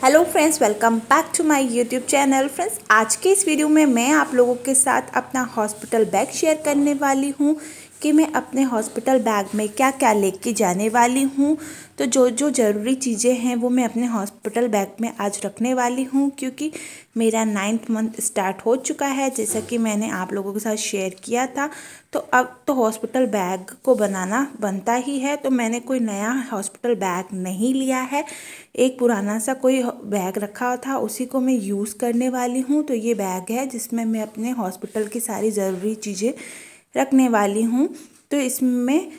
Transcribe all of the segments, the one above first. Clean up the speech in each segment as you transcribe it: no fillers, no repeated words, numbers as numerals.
Hello friends, welcome back to my YouTube channel. Friends, आज के इस वीडियो में मैं आप लोगों के साथ अपना हॉस्पिटल बैग शेयर करने वाली हूँ कि मैं अपने हॉस्पिटल बैग में क्या क्या लेके जाने वाली हूँ। तो जो जो ज़रूरी चीज़ें हैं वो मैं अपने हॉस्पिटल बैग में आज रखने वाली हूँ, क्योंकि मेरा 9th मंथ स्टार्ट हो चुका है, जैसा कि मैंने आप लोगों के साथ शेयर किया था। तो अब तो हॉस्पिटल बैग को बनाना बनता ही है, तो मैंने कोई नया हॉस्पिटल बैग नहीं लिया है। एक पुराना सा कोई बैग रखा था, उसी को मैं यूज़ करने वाली हूँ। तो ये बैग है जिसमें मैं अपने हॉस्पिटल की सारी ज़रूरी चीज़ें रखने वाली हूँ। तो इसमें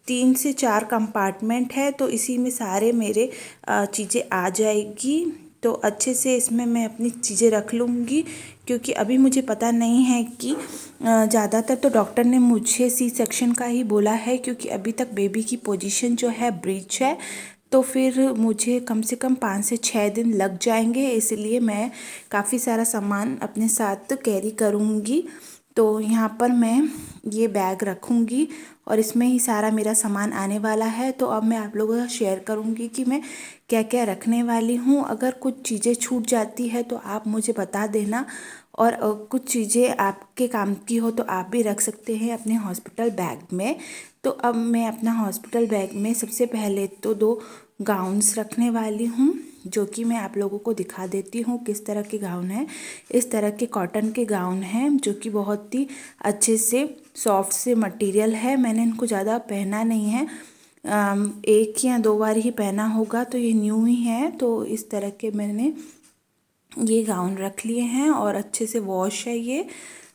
3 से 4 कंपार्टमेंट है, तो इसी में सारे मेरे चीज़ें आ जाएगी। तो अच्छे से इसमें मैं अपनी चीज़ें रख लूँगी, क्योंकि अभी मुझे पता नहीं है कि ज़्यादातर तो डॉक्टर ने मुझे सी सेक्शन का ही बोला है, क्योंकि अभी तक बेबी की पोजीशन जो है ब्रीच है। तो फिर मुझे कम से कम 5 से 6 दिन लग जाएंगे, इसलिए मैं काफ़ी सारा सामान अपने साथ कैरी करूँगी। तो यहाँ पर मैं ये बैग रखूँगी और इसमें ही सारा मेरा सामान आने वाला है। तो अब मैं आप लोगों का शेयर करूँगी कि मैं क्या क्या रखने वाली हूँ। अगर कुछ चीज़ें छूट जाती है तो आप मुझे बता देना, और कुछ चीज़ें आपके काम की हो तो आप भी रख सकते हैं अपने हॉस्पिटल बैग में। तो अब मैं अपना हॉस्पिटल बैग में सबसे पहले तो 2 गाउन्स रखने वाली हूँ, जो कि मैं आप लोगों को दिखा देती हूँ किस तरह के गाउन हैं। इस तरह के कॉटन के गाउन हैं, जो कि बहुत ही अच्छे से सॉफ्ट से मटेरियल है। मैंने इनको ज़्यादा पहना नहीं है, 1 या 2 बार ही पहना होगा, तो ये न्यू ही है। तो इस तरह के मैंने ये गाउन रख लिए हैं और अच्छे से वॉश है ये।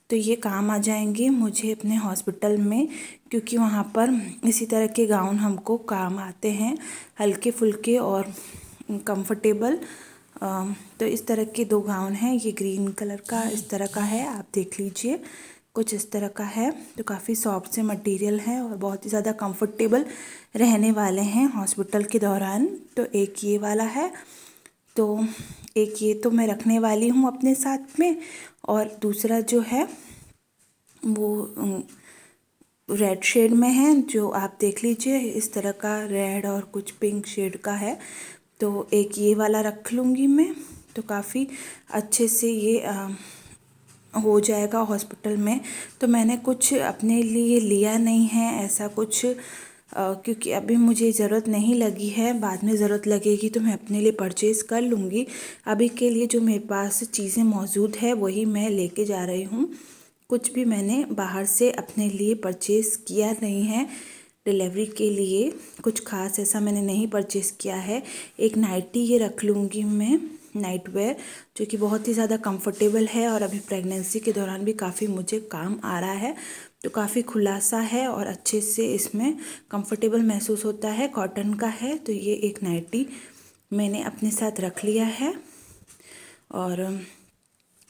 तो ये काम आ जाएंगे मुझे अपने हॉस्पिटल में, क्योंकि वहाँ पर इसी तरह के गाउन हमको काम आते हैं, हल्के फुल्के और कंफर्टेबल। तो इस तरह के 2 गाउन हैं। ये ग्रीन कलर का इस तरह का है, आप देख लीजिए, कुछ इस तरह का है। तो काफ़ी सॉफ्ट से मटेरियल है और बहुत ही ज़्यादा कंफर्टेबल रहने वाले हैं हॉस्पिटल के दौरान। तो एक ये वाला है, तो एक ये तो मैं रखने वाली हूँ अपने साथ में। और दूसरा जो है वो रेड शेड में है, जो आप देख लीजिए, इस तरह का रेड और कुछ पिंक शेड का है। तो एक ये वाला रख लूँगी मैं। तो काफ़ी अच्छे से ये हो जाएगा हॉस्पिटल में। तो मैंने कुछ अपने लिए लिया नहीं है ऐसा कुछ, क्योंकि अभी मुझे ज़रूरत नहीं लगी है। बाद में ज़रूरत लगेगी तो मैं अपने लिए परचेज़ कर लूँगी। अभी के लिए जो मेरे पास चीज़ें मौजूद है वही मैं लेके जा रही हूँ। कुछ भी मैंने बाहर से अपने लिए परचेज़ किया नहीं है। डिलीवरी के लिए कुछ ख़ास ऐसा मैंने नहीं परचेज़ किया है। एक नाइटी ये रख लूँगी मैं, नाइट वेयर, जो कि बहुत ही ज़्यादा कंफर्टेबल है और अभी प्रेगनेंसी के दौरान भी काफ़ी मुझे काम आ रहा है। तो काफ़ी खुलासा है और अच्छे से इसमें कंफर्टेबल महसूस होता है, कॉटन का है। तो ये एक नाइटी मैंने अपने साथ रख लिया है। और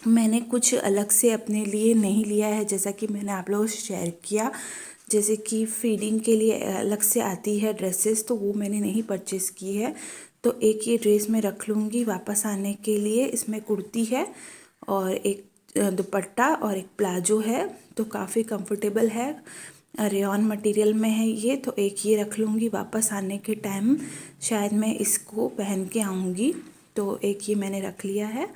मैंने कुछ अलग से अपने लिए नहीं लिया है, जैसा कि मैंने आप लोगों से शेयर किया। जैसे कि फीडिंग के लिए अलग से आती है ड्रेसेस, तो वो मैंने नहीं परचेज़ की है। तो एक ये ड्रेस मैं रख लूँगी वापस आने के लिए। इसमें कुर्ती है और एक दुपट्टा और एक प्लाजो है। तो काफ़ी कंफर्टेबल है, रेयॉन मटेरियल में है ये। तो एक ये रख लूँगी, वापस आने के टाइम शायद मैं इसको पहन के आऊँगी। तो एक ये मैंने रख लिया है।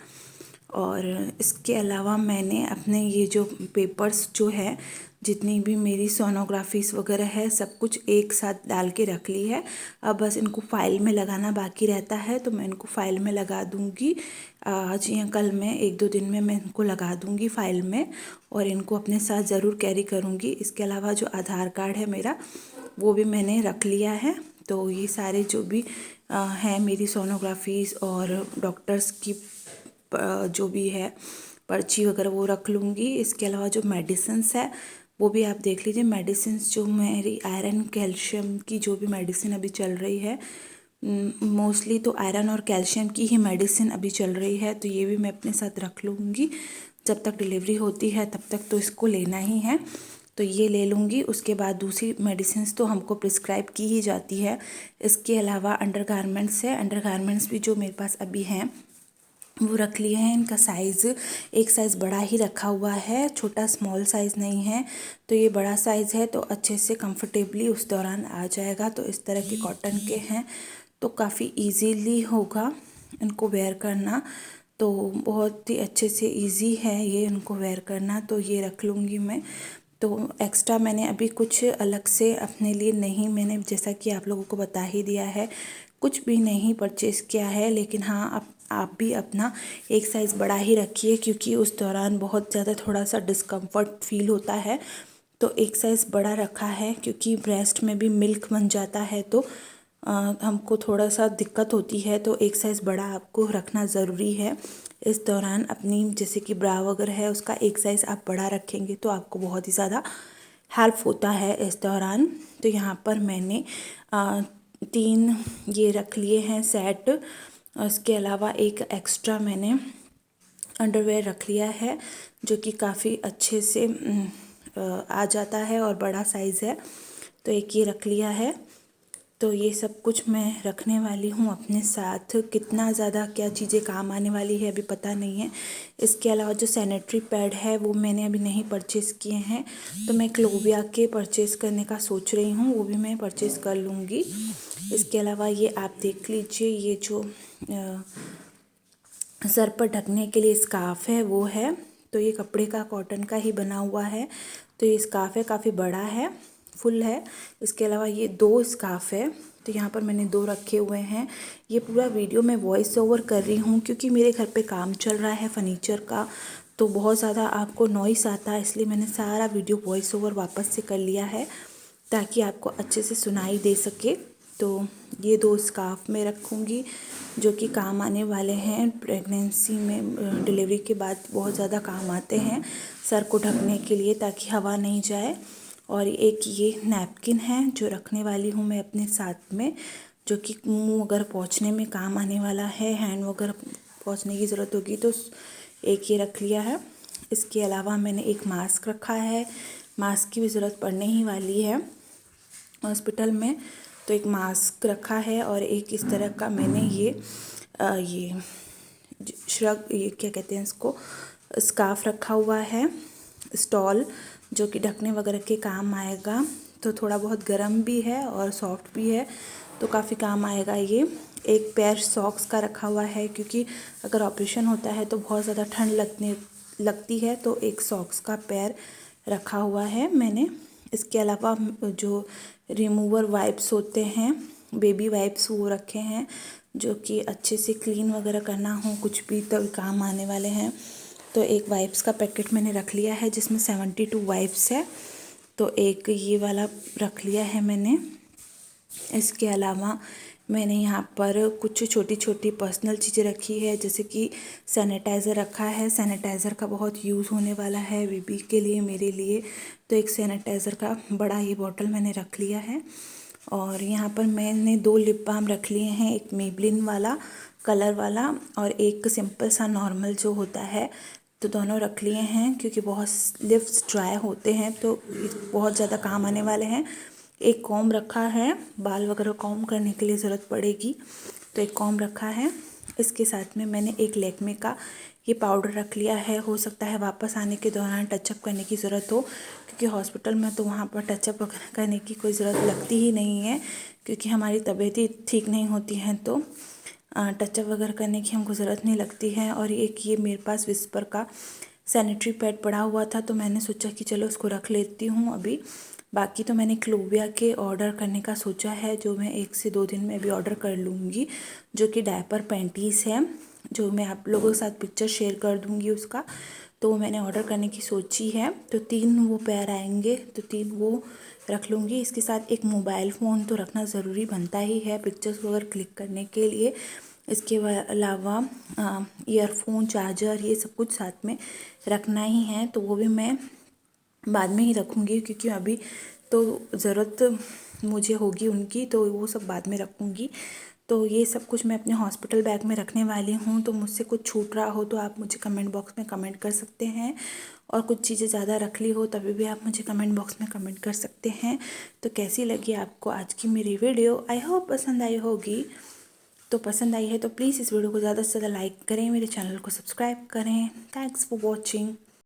और इसके अलावा मैंने अपने ये जो पेपर्स जो है, जितनी भी मेरी सोनोग्राफीज़ वगैरह है, सब कुछ एक साथ डाल के रख ली है। अब बस इनको फ़ाइल में लगाना बाकी रहता है, तो मैं इनको फ़ाइल में लगा दूँगी आज या कल में, 1-2 दिन में मैं इनको लगा दूँगी फ़ाइल में। और इनको अपने साथ ज़रूर कैरी करूँगी। इसके अलावा जो आधार कार्ड है मेरा, वो भी मैंने रख लिया है। तो ये सारे जो भी हैं मेरी सोनोग्राफीज़ और डॉक्टर्स की जो भी है पर्ची वगैरह, वो रख लूँगी। इसके अलावा जो मेडिसिन्स है वो भी आप देख लीजिए। मेडिसिन्स जो मेरी आयरन कैल्शियम की जो भी मेडिसिन अभी चल रही है, मोस्टली तो आयरन और कैल्शियम की ही मेडिसिन अभी चल रही है, तो ये भी मैं अपने साथ रख लूँगी। जब तक डिलीवरी होती है तब तक तो इसको लेना ही है, तो ये ले लूँगी। उसके बाद दूसरी मेडिसिन्स तो हमको प्रिस्क्राइब की ही जाती है। इसके अलावा अंडरगारमेंट्स है, अंडरगारमेंट्स भी जो मेरे पास अभी हैं वो रख लिए हैं। इनका साइज़ एक साइज़ बड़ा ही रखा हुआ है, छोटा स्मॉल साइज़ नहीं है। तो ये बड़ा साइज़ है, तो अच्छे से कंफर्टेबली उस दौरान आ जाएगा। तो इस तरह के कॉटन के हैं, तो काफ़ी इजीली होगा इनको वेयर करना, तो बहुत ही अच्छे से इजी है ये इनको वेयर करना। तो ये रख लूँगी मैं। तो एक्स्ट्रा मैंने अभी कुछ अलग से अपने लिए नहीं, मैंने जैसा कि आप लोगों को बता ही दिया है, कुछ भी नहीं परचेज़ किया है। लेकिन हाँ, आप भी अपना एक साइज़ बड़ा ही रखिए, क्योंकि उस दौरान बहुत ज़्यादा थोड़ा सा डिस्कम्फर्ट फील होता है। तो एक साइज़ बड़ा रखा है, क्योंकि ब्रेस्ट में भी मिल्क बन जाता है तो हमको थोड़ा सा दिक्कत होती है। तो एक साइज़ बड़ा आपको रखना ज़रूरी है इस दौरान। अपनी जैसे कि ब्रा वगैरह है, उसका एक साइज़ आप बड़ा रखेंगे तो आपको बहुत ही ज़्यादा हेल्प होता है इस दौरान। तो यहाँ पर मैंने 3 ये रख लिए हैं सेट। उसके अलावा एक एक्स्ट्रा मैंने अंडरवेयर रख लिया है, जो कि काफ़ी अच्छे से आ जाता है और बड़ा साइज़ है। तो एक ये रख लिया है। तो ये सब कुछ मैं रखने वाली हूँ अपने साथ। कितना ज़्यादा क्या चीज़ें काम आने वाली है अभी पता नहीं है। इसके अलावा जो सैनिटरी पैड है वो मैंने अभी नहीं परचेज़ किए हैं, तो मैं क्लोविया के परचेज़ करने का सोच रही हूँ, वो भी मैं परचेज़ कर लूँगी। इसके अलावा ये आप देख लीजिए, ये जो सर पर ढकने के लिए स्कार्फ है वो है। तो ये कपड़े का, कॉटन का ही बना हुआ है। तो ये स्कार्फ है, काफ़ी बड़ा है, फुल है। इसके अलावा ये 2 स्कार्फ है, तो यहाँ पर मैंने 2 रखे हुए हैं। ये पूरा वीडियो मैं वॉइस ओवर कर रही हूँ, क्योंकि मेरे घर पे काम चल रहा है फर्नीचर का, तो बहुत ज़्यादा आपको नॉइस आता है, इसलिए मैंने सारा वीडियो वॉइस ओवर वापस से कर लिया है, ताकि आपको अच्छे से सुनाई दे सके। तो ये 2 स्कार्फ मैं रखूँगी, जो कि काम आने वाले हैं प्रेगनेंसी में, डिलीवरी के बाद बहुत ज़्यादा काम आते हैं सर को ढकने के लिए, ताकि हवा नहीं जाए। और एक ये नैपकिन है जो रखने वाली हूँ मैं अपने साथ में, जो कि मुँह वगैरह पोंछने में काम आने वाला है, हैंड वगैरह पोंछने की ज़रूरत होगी तो एक ये रख लिया है। इसके अलावा मैंने एक मास्क रखा है, मास्क की भी ज़रूरत पड़ने ही वाली है हॉस्पिटल में, तो एक मास्क रखा है। और एक इस तरह का मैंने ये ये क्या कहते हैं इसको, स्कार्फ रखा हुआ है, स्टॉल, जो कि ढकने वगैरह के काम आएगा। तो थोड़ा बहुत गर्म भी है और सॉफ्ट भी है, तो काफ़ी काम आएगा ये। एक पेयर सॉक्स का रखा हुआ है, क्योंकि अगर ऑपरेशन होता है तो बहुत ज़्यादा ठंड लगती है, तो एक सॉक्स का पेयर रखा हुआ है मैंने। इसके अलावा जो रिमूवर वाइप्स होते हैं, बेबी वाइप्स, वो रखे हैं, जो कि अच्छे से क्लीन वगैरह करना हो कुछ भी तो काम आने वाले हैं। तो एक वाइप्स का पैकेट मैंने रख लिया है, जिसमें 72 वाइप्स है, तो एक ये वाला रख लिया है मैंने। इसके अलावा मैंने यहाँ पर कुछ छोटी छोटी पर्सनल चीज़ें रखी है, जैसे कि सैनिटाइज़र रखा है। सैनिटाइज़र का बहुत यूज़ होने वाला है बेबी के लिए, मेरे लिए, तो एक सैनिटाइज़र का बड़ा ये बॉटल मैंने रख लिया है। और यहाँ पर मैंने 2 लिप बाम रख लिए हैं, एक मेबलिन वाला कलर वाला और एक सिंपल सा नॉर्मल जो होता है, तो दोनों रख लिए हैं, क्योंकि बहुत लिप्स ड्राई होते हैं तो बहुत ज़्यादा काम आने वाले हैं। एक कॉम्ब रखा है, बाल वगैरह कॉम्ब करने के लिए ज़रूरत पड़ेगी, तो एक कॉम्ब रखा है। इसके साथ में मैंने एक लैक्मे का ये पाउडर रख लिया है। हो सकता है वापस आने के दौरान टचअप करने की ज़रूरत हो, क्योंकि हॉस्पिटल में तो वहाँ पर टचअप करने की कोई ज़रूरत लगती ही नहीं है, क्योंकि हमारी तबीयत ही ठीक नहीं होती है, तो टचअप वगैरह करने की हमको ज़रूरत नहीं लगती है। और एक ये मेरे पास विस्पर का सैनिटरी पैड पड़ा हुआ था, तो मैंने सोचा कि चलो उसको रख लेती हूँ अभी। बाकी तो मैंने क्लोविया के ऑर्डर करने का सोचा है, जो मैं 1 से 2 दिन में अभी ऑर्डर कर लूँगी, जो कि डायपर पैंटीज़ है, जो मैं आप लोगों के साथ पिक्चर शेयर कर दूँगी उसका। तो मैंने ऑर्डर करने की सोची है, तो 3 वो पैर आएंगे, तो 3 वो रख लूँगी। इसके साथ एक मोबाइल फ़ोन तो रखना ज़रूरी बनता ही है पिक्चर्स वगैरह क्लिक करने के लिए। इसके अलावा ईयरफोन, चार्जर, ये सब कुछ साथ में रखना ही है, तो वो भी मैं बाद में ही रखूँगी, क्योंकि अभी तो ज़रूरत मुझे होगी उनकी, तो वो सब बाद में रखूँगी। तो ये सब कुछ मैं अपने हॉस्पिटल बैग में रखने वाली हूँ। तो मुझसे कुछ छूट रहा हो तो आप मुझे कमेंट बॉक्स में कमेंट कर सकते हैं, और कुछ चीज़ें ज़्यादा रख ली हो तभी भी आप मुझे कमेंट बॉक्स में कमेंट कर सकते हैं। तो कैसी लगी आपको आज की मेरी वीडियो? आई होप पसंद आई होगी। तो पसंद आई है तो प्लीज़ इस वीडियो को ज़्यादा से ज़्यादा लाइक करें, मेरे चैनल को सब्सक्राइब करें। Thanks for watching.